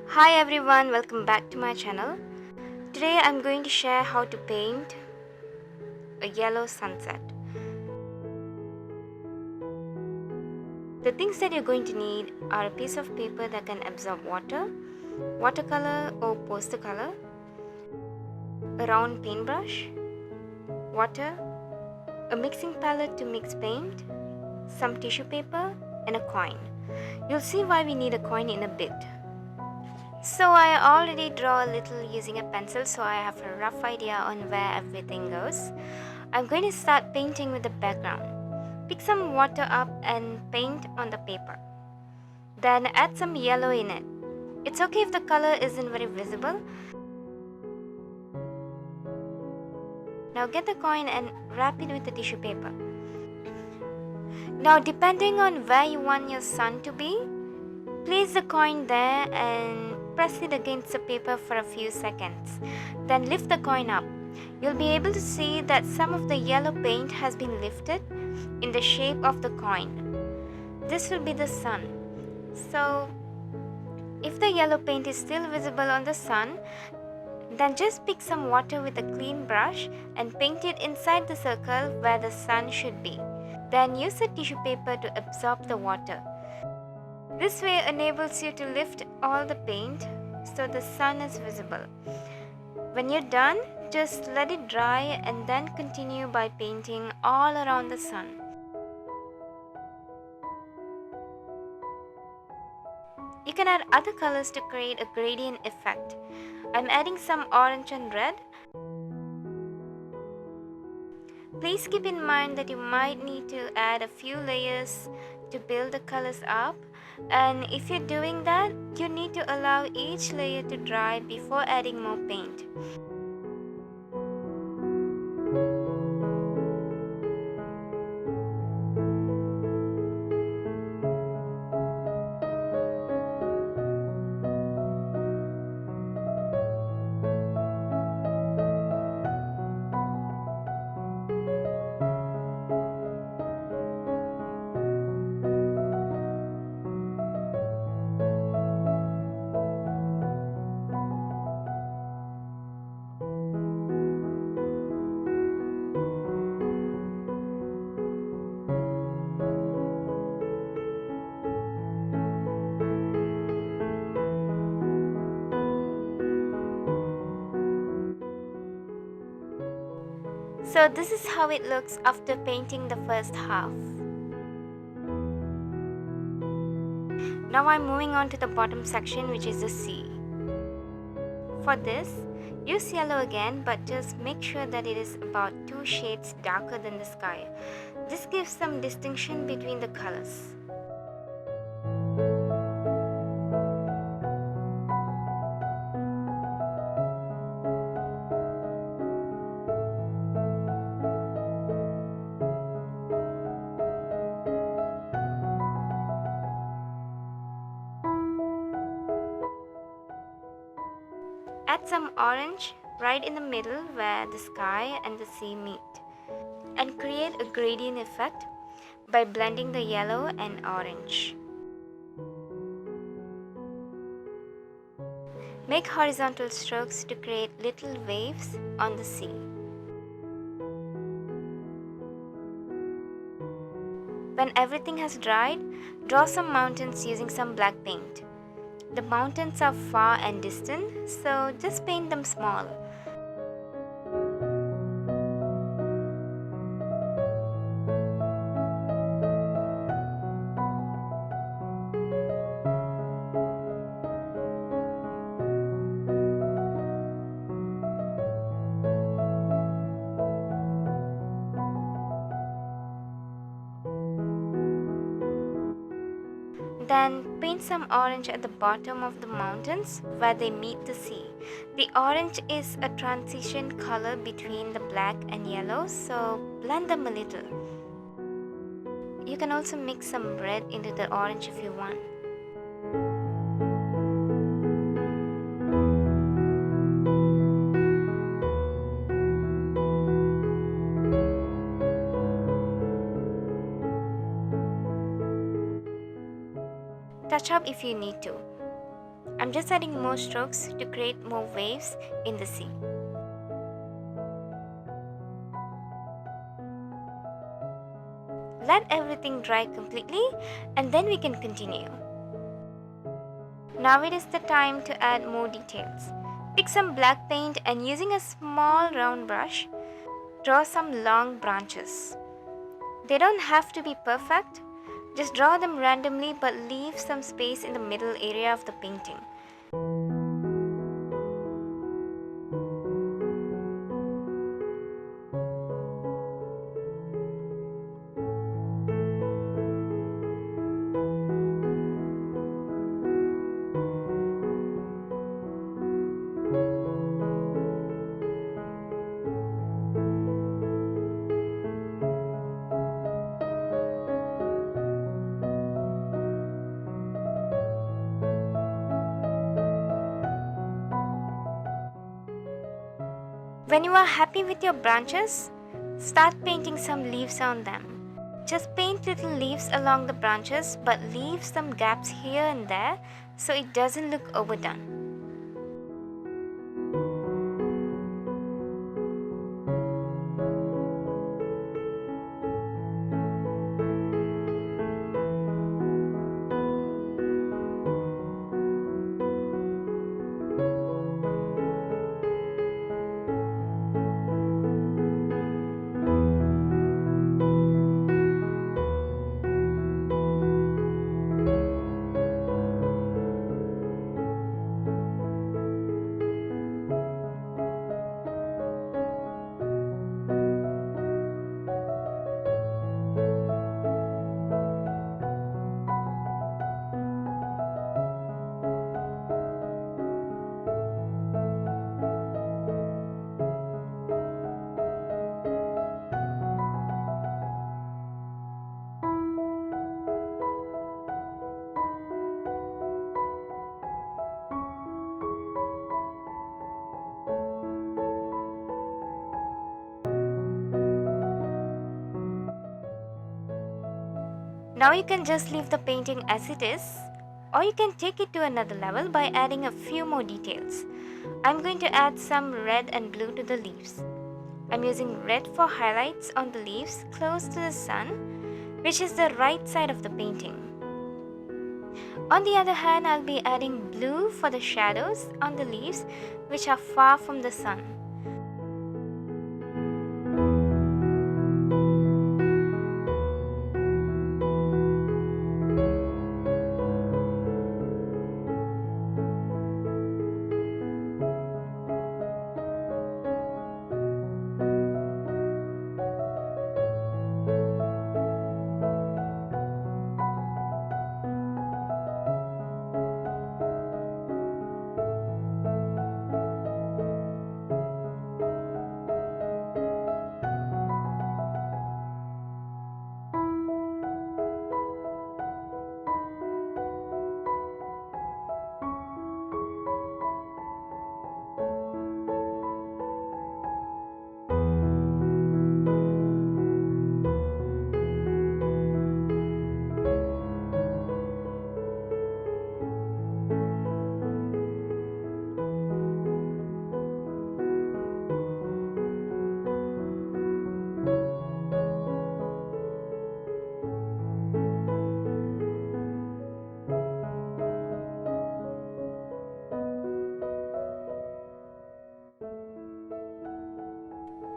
Hi everyone, welcome back to my channel. Today I'm going to share how to paint a yellow sunset. The things that you're going to need are a piece of paper that can absorb water, watercolor or poster color, a round paintbrush, water, a mixing palette to mix paint, some tissue paper and a coin. You'll see why we need a coin in a bit. So I already draw a little using a pencil, so I have a rough idea on where everything goes. I'm going to start painting with the background. Pick some water up and paint on the paper. Then add some yellow in it. It's okay if the color isn't very visible. Now get the coin and wrap it with the tissue paper. Now depending on where you want your sun to be, place the coin there and press it against the paper for a few seconds. Then lift the coin up. You'll be able to see that some of the yellow paint has been lifted in the shape of the coin. This will be the sun. So, if the yellow paint is still visible on the sun, then just pick some water with a clean brush and paint it inside the circle where the sun should be. Then use the tissue paper to absorb the water. This way enables you to lift all the paint so the sun is visible. When you're done, just let it dry and then continue by painting all around the sun. You can add other colors to create a gradient effect. I'm adding some orange and red. Please keep in mind that you might need to add a few layers to build the colors up, and if you're doing that, you need to allow each layer to dry before adding more paint. So this is how it looks after painting the first half. Now I'm moving on to the bottom section, which is the sea. For this, use yellow again, but just make sure that it is about 2 shades darker than the sky. This gives some distinction between the colors. Add some orange right in the middle where the sky and the sea meet, and create a gradient effect by blending the yellow and orange. Make horizontal strokes to create little waves on the sea. When everything has dried, draw some mountains using some black paint. The mountains are far and distant, so just paint them small. Then paint some orange at the bottom of the mountains where they meet the sea. The orange is a transition color between the black and yellow, so blend them a little. You can also mix some red into the orange if you want. Touch up if you need to. I'm just adding more strokes to create more waves in the sea. Let everything dry completely and then we can continue. Now it is the time to add more details. Pick some black paint and using a small round brush, draw some long branches. They don't have to be perfect, just draw them randomly but leave some space in the middle area of the painting. When you are happy with your branches, start painting some leaves on them. Just paint little leaves along the branches but leave some gaps here and there so it doesn't look overdone. Now you can just leave the painting as it is, or you can take it to another level by adding a few more details. I'm going to add some red and blue to the leaves. I'm using red for highlights on the leaves close to the sun, which is the right side of the painting. On the other hand, I'll be adding blue for the shadows on the leaves which are far from the sun.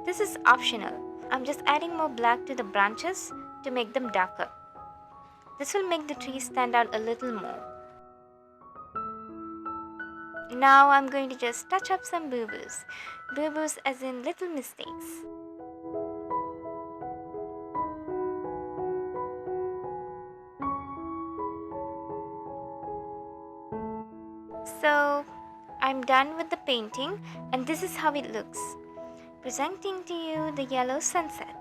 This is optional. I'm just adding more black to the branches to make them darker. This will make the tree stand out a little more. Now I'm going to just touch up some boo-boos. Boo-boos as in little mistakes. So I'm done with the painting and this is how it looks. Presenting to you the yellow sunset.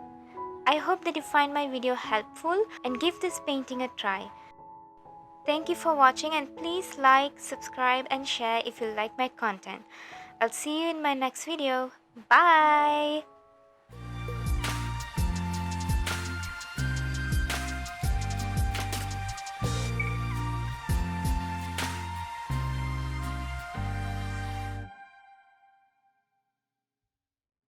I hope that you find my video helpful and give this painting a try. Thank you for watching and please like, subscribe and share if you like my content. I'll see you in my next video. Bye!